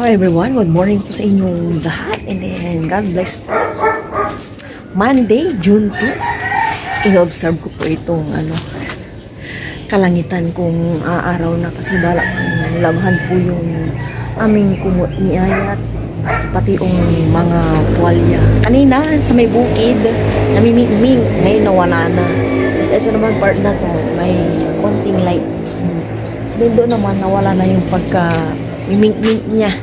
everyone, good morning po sa inyong lahat and then God bless po. Monday, June 2. Ino-observe ko po itong kalangitan kung araw na kasi balak labahan po yung aming kumot ni Ayat pati yung mga tuwalya. Kanina sa may bukid namimingming, ngayon nawala na. Tapos ito naman part na to may konting light. Then doon naman nawala na yung pagka miming niya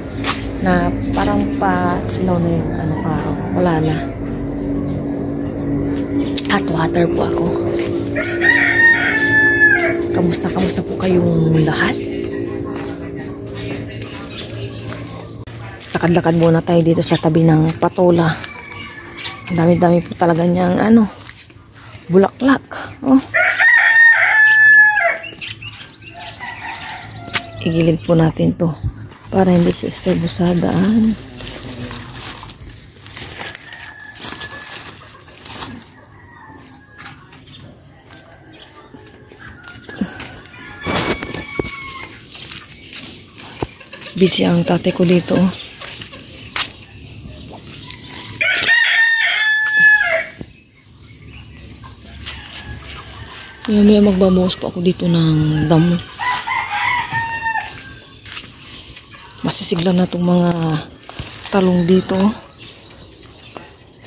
na parang pa silaw na yung araw. Wala na. Hot water po ako. Kamusta po kayong lahat? Lakad-lakad muna tayo dito sa tabi ng patola. Ang dami-dami po talaga niyang bulaklak. Oh. Igilid po natin to para hindi siya istorbo sa daan. Busy ang tatay ko dito. May magbabawas po ako dito ng damo. Masisigla na itong mga talong dito.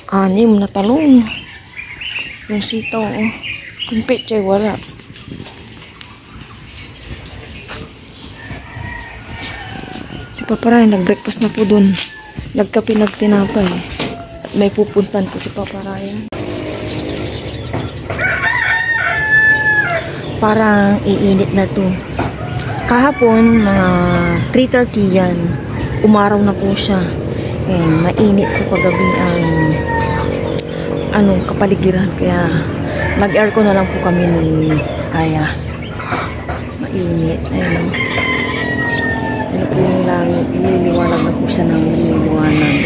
6 na talong. Yung sitaw, yung pechay wala. Si Papa Ryan, nag-breakfast na po dun. Nagkape, nagtinapay. At may pupuntan po si Papa Ryan. Parang iinit na to. Kahapon, mga 3:30 yan. Umaraw na po siya. And mainit po kagabi ang kapaligiran. Kaya nag-aircon na lang po kami ni Aya. Mainit. Ayun. Ano po yung langit. Ililiwanag na po siya ng ililiwanag.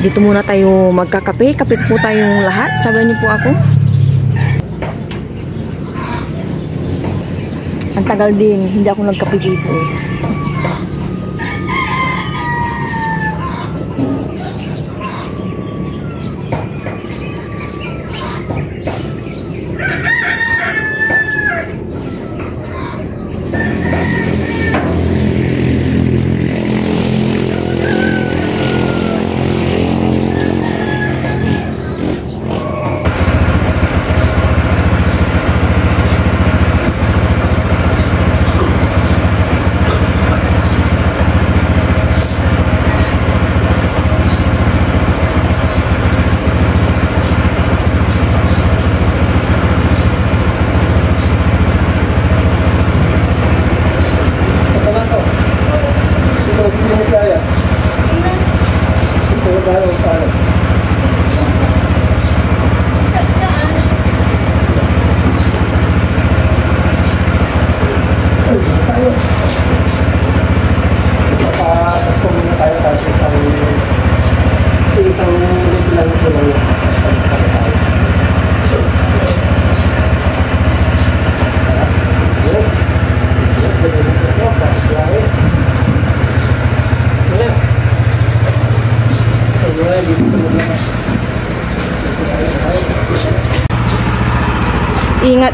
Dito muna tayo magkakape. Kapit po tayong lahat. Sabayan niyo po ako. Ang tagal din, hindi ako nagkape dito eh.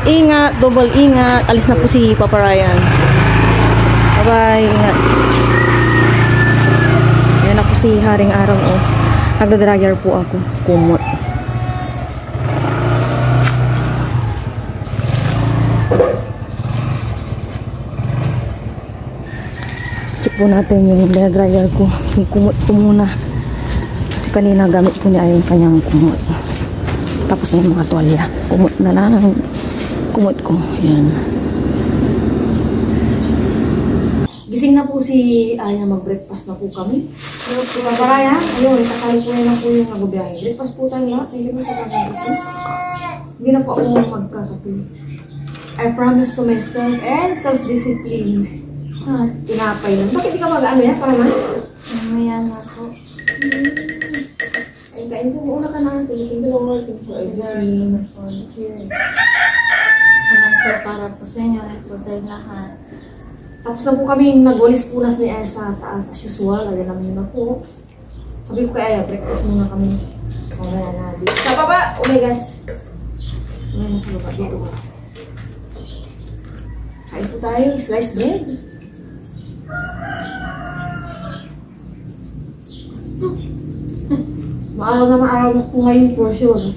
Ingat, double ingat. Alis na po si Papa Ryan. Bye-bye, ingat. Ayan ako si Haring Araw. Oh. Nagda-dragger po ako. Kumot. Check po natin yung dragger ko. Yung kumot ko muna. Kasi kanina gamit ko niya yung kanyang kumot. Tapos yung mga tuwalya. Kumot na lang. Kumot ko. Yan. Gising na po si Aya. Mag-breakfast na po kami. Papa Ryan, ayun, kasali po na po yung nagbiyahe. Breakfast po tayo lahat. Hindi mo kakakain ito. Hindi na po ako magkakape. I promise to myself and self-discipline. Tinapay lang. Bakit di ka mag-ano yan? Para na? Mamaya na po. Ay, kain po. Una ka na. Thank you, Lord. Thank you, Cheers. Walang sir para po sa inyo. Ito tayo lahat. Tapos na po kami nagwalis-punas ni Aya sa taas as usual. Ayan lang muna po. Sabi ko kay Aya, breakfast muna kami. Mamaya na dito. Sa baba! Oh my gosh! Mamaya na sa baba. Dito ba? Kain po tayo. Sliced bread. Maaraw na maaraw po ngayon for sure.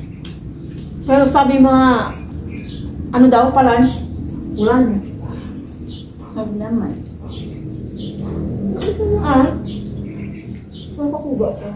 Pero sabi mga ano daw pa lunch? Ulan. Huwag naman. Makakuba ka.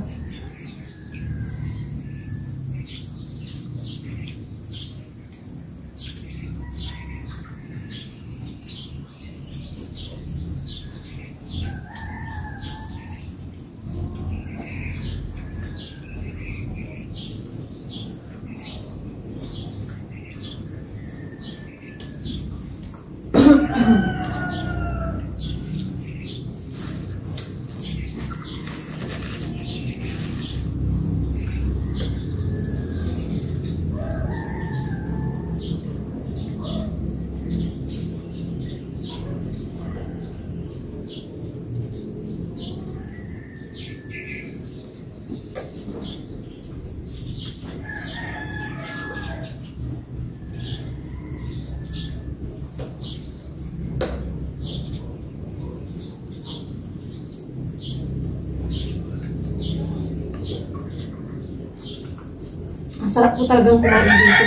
Ang sarap po talagang kumain dito.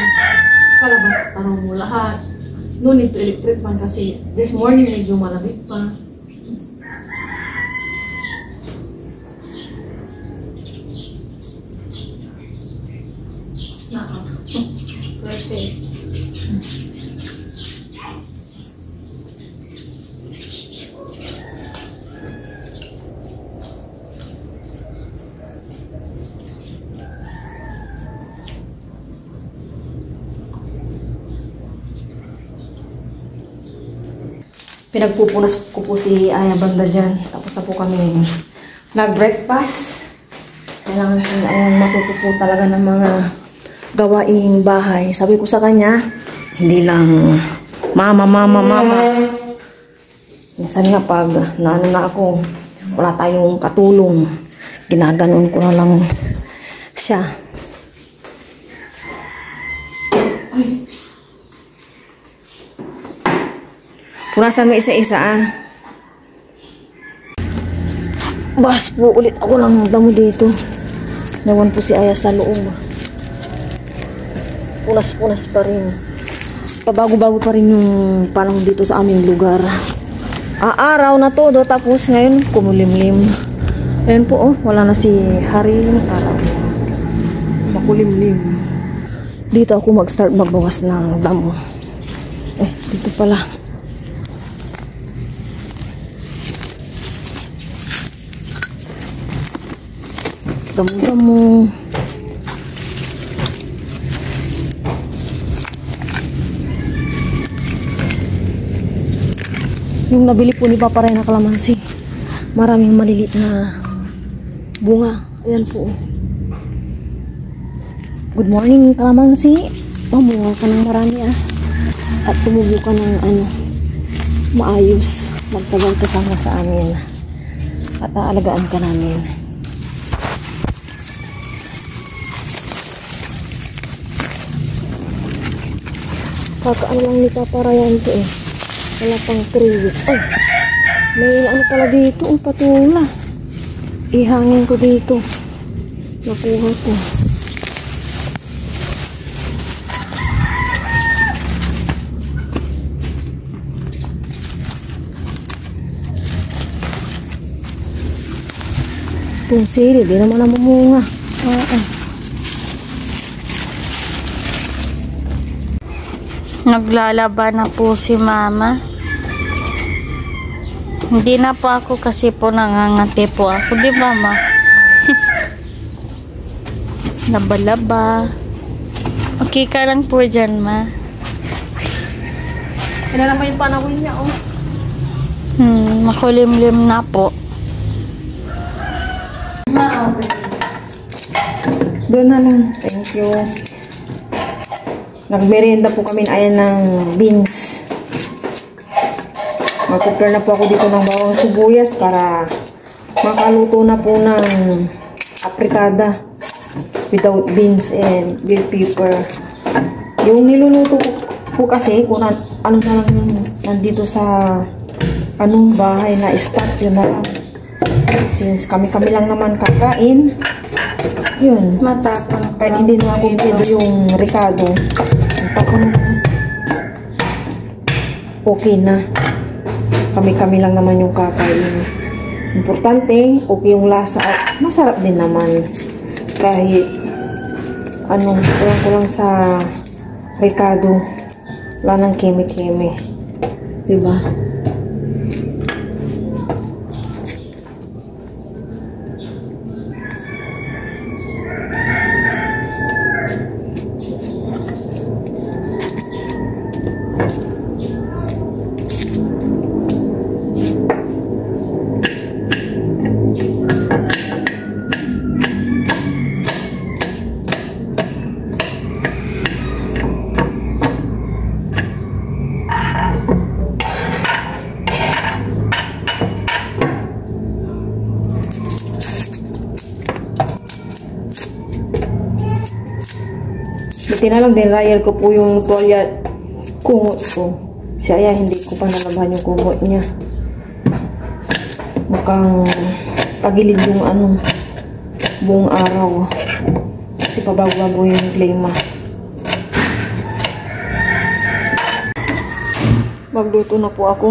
Sa labas, tanong mo lahat. No need to electric fan kasi this morning medyo malamig pa. Perfect. Pinagpupunas ko po si Aya banda dyan. Tapos na po kami nag-breakfast. Kailangan ko na matuto po talaga ng mga gawaing bahay. Sabi ko sa kanya, hindi lang mama. Minsan nga pag naano na ako, wala tayong katulong. Ginaganon ko na lang siya. Punasan mo isa-isa Bas po ulit ako ng damo dito. Nawan po si Aya sa loob. Punas-punas pa rin. Pabago-bago pa rin yung panahon dito sa aming lugar. Araw na todo tapos ngayon kumulimlim. Ayan po wala na si Haring araw. Makulimlim. Dito ako mag-start magbawas ng damo. Dito pala. Damo-damo. Yung nabili po ni Papa Ray na kalamansi. Maraming maliliit na bunga. Ayan po. Good morning kalamansi. Mamunga ka ng marami At tumubo ka ng maayos. Magtagal kasama sa amin. At aalagaan ka namin. Kakaano lang ni Papa Ryan to Wala pang 3 weeks. May pala dito. Patula. Ihangin ko dito. Nakuha ko. Itong sili, di naman namumunga. Naglalaba na po si Mama. Hindi na po ako kasi po nangangati po ako. Di ba, Ma? Laba-laba. Okay ka lang po dyan, Ma. Kailan naman yung panahon niya, Makulimlim na po. Doon na lang. Thank you. Nagmerienda po kami ayan ng beans. Mag-prepare na po ako dito ng bawang sibuyas para makaluto na po ng aprikada without beans and bell pepper. Yung niluluto po kasi kung ano na lang yung nandito sa anong bahay na stock, yun na lang. Since kami lang naman kakain, yun. Matapang. Kahit hindi na kumpleto yung Ricardo, okay na. Kami lang naman yung kakain. Importante, okay yung lasa at masarap din naman. Kahit kulang sa Ricardo, wala nang keme-keme. Diba? Tinalang din rayal ko po yung tuwalya kumot ko. Si Aya hindi ko pa nalabahan yung kumot niya. Mukhang pagilid yung buong araw. Kasi pabago-bago yung klima. Magluto na po ako.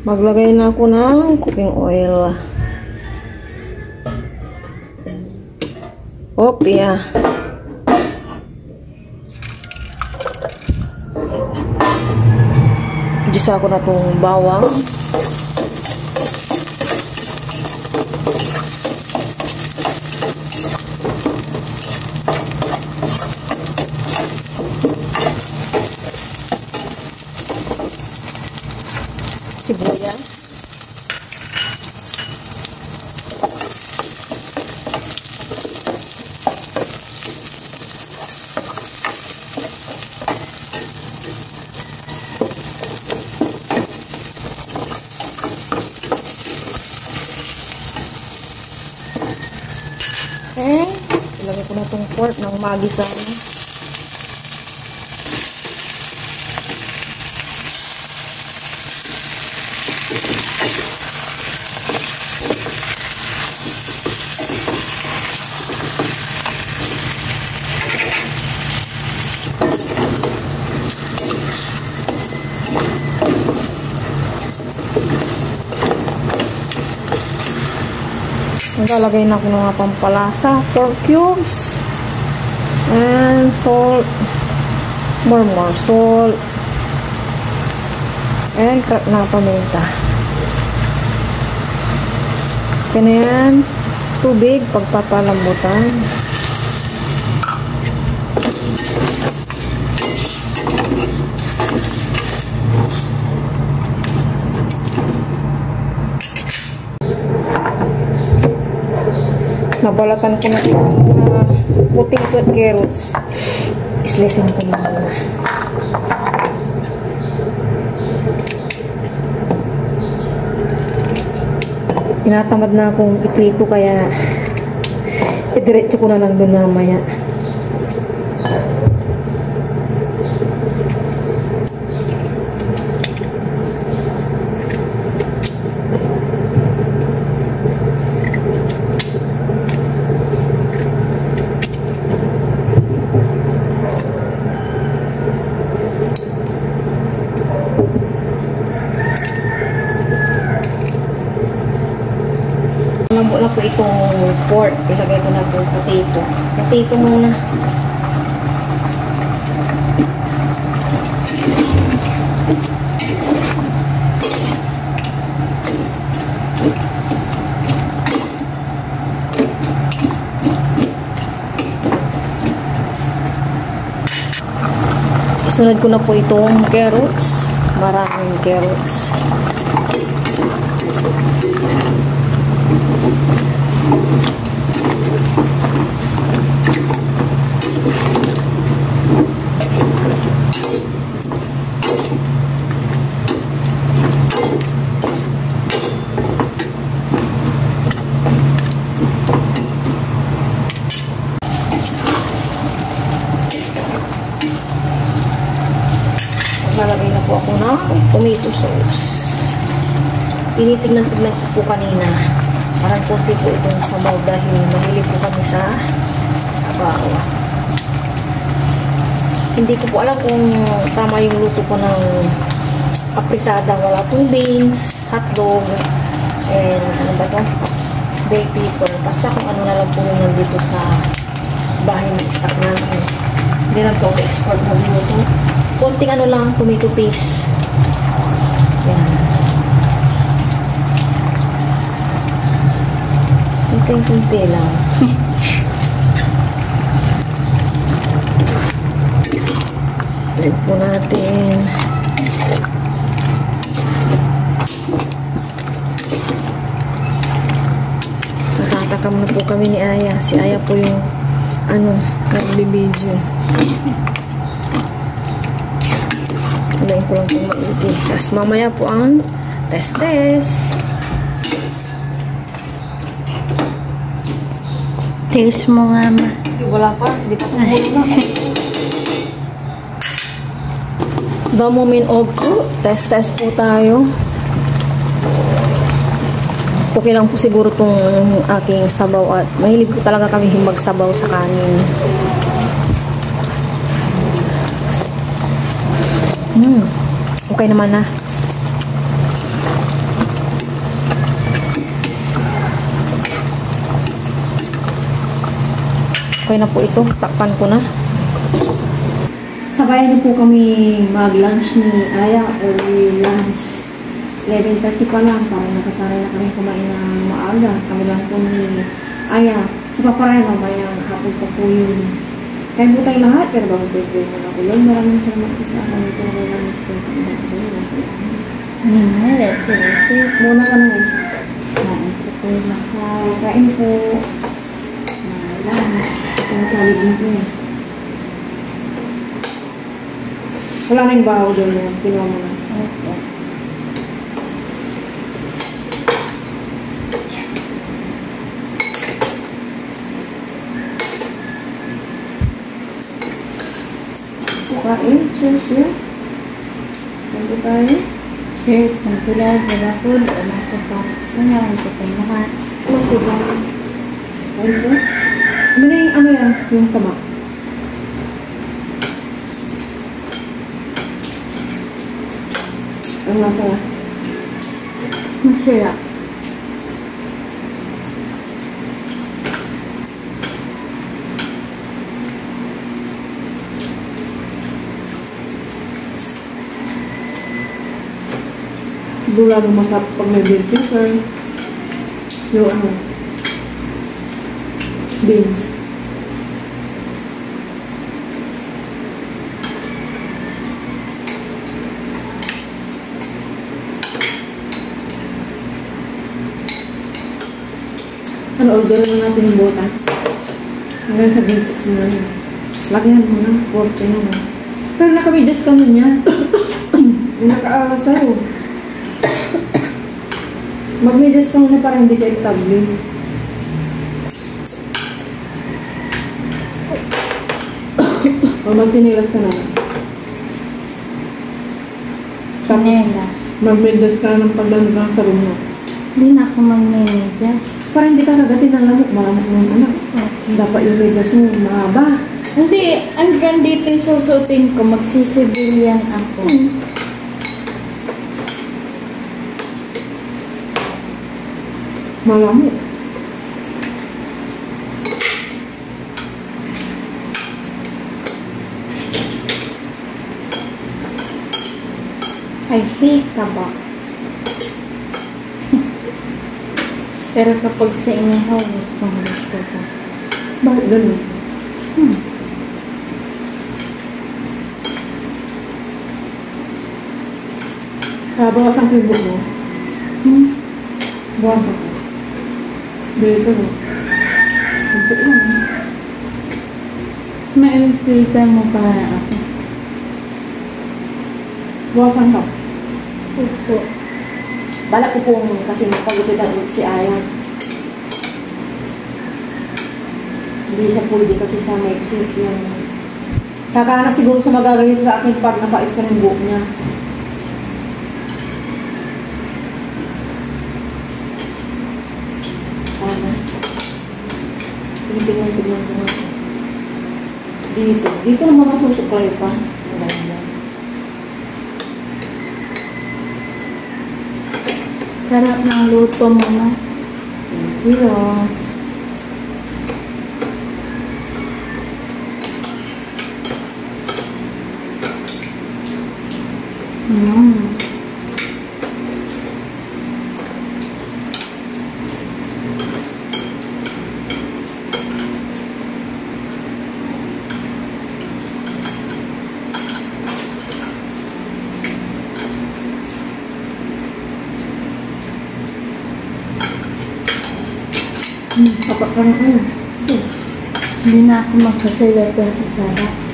Maglagay na ako ng cooking oil. Opya. Gisa ko na itong bawang. Sibuyas. Ilagay ko na itong pork ng magisa. Naglalagay na ako ng mga pampalasa, 4 cubes, and salt, more salt, and cut na paminta. Kaya na yan, tubig, pagpapalambutan. Nabalatan ko na potato at carrots. Islesin ko na muna. Tinatamad na akong iprito kaya idiretso ko na lang doon mamaya. Lambo na po itong pork. Ilagay ko na po potato. Potato muna. Isunod ko na po itong carrots. Maraming carrots. po ako ng tomato sauce. Tinitignan-tignan ko po kanina. Parang konti po itong sabaw dahil mahilig po kami sa sabaw. Hindi ko po alam kung tama yung luto ko ng apritada. Wala pong beans, hotdog, and ano ba ito? Bell pepper. Basta kung ano na lang po yung nandito sa bahay ng stock natin. Hindi lang po export na luto. Konting ano lang, tomato paste. Yan. Kunti lang. Lagyan po natin. Natatakam na po kami ni Aya. Si Aya po yung nagbibideo. Lagyan ko lang po maigi. Tapos mamaya po ang test. Taste mo nga, ma. Wala pa. Hindi pa tumulo na. The moment of test po tayo. Okay lang po siguro tong aking sabaw at mahilig po talaga kami magsabaw sa kanin. Okay naman na. Okay na po ito. Takpan ko na. Sabayan niyo po kami mag-lunch ni Aya. Early lunch. 11:30 pa lang. Parang nasasanay na kami kumain ng maaga. Kami lang po ni Aya. Sa paparay, mamayang hapon pa po yun. Kaya po tayo lahat. Pero bago po ito yung ako yun. Maraming salamat po sa akin. Ito na lang ito. Muna ka na eh. Kain po. Lunch. Ang kalig nito eh. Wala na yung baho doon yun. Pinuha mo na. Okay. Kain. Cheers yun. Thank tayo. Cheers. Nagtulad. Nagapod. O nasa pa. Gusto niya. Ang kapay lahat. Kasi ba? Ayun po. Ano na yung yan? Yung tama. Ang masaya. Masaya. Sigurado masarap pag may bean pepper. Yung beans. Order na natin yung bota. Hanggang sa 26 na yun. Lagyan mo na. 40 na. Pero nakabidjas ka nun yan. Yung nakaawa sa'yo. Magmidjas ka muna para hindi ka itabli. O magtinilas ka na. Chinelas. Magmidjas ka ng pagdagang sa room mo. Hindi na ako mag-medyas. Para hindi ka kagatin ng lamok. Malamok ng anak. Okay. Dapat yung medyas mo mahaba. Hindi, hanggang dito yung susutin ko, magsisibilyan ako. Malamok. I hate taba. Pero kapag sa inihaw, gusto ko. Bakit ganun? Bawasan ko yung buko mo. Bawasan ko. Dito mo. Ito lang. Ma-ilpitan mo para ako. Bawasan ka. Opo. Balak ko pong kasi magpagupitan ulit si Aya. Hindi siya pwede kasi sa Mexico yung... Saka na siguro sa magaganito sa akin pag napais ko ng buhok niya. tingnan ko nga. Dito naman masusuklay pa. Maganda. Sarap ng luto mo na. Thank you. Hindi na ako magkasalita sa sarap.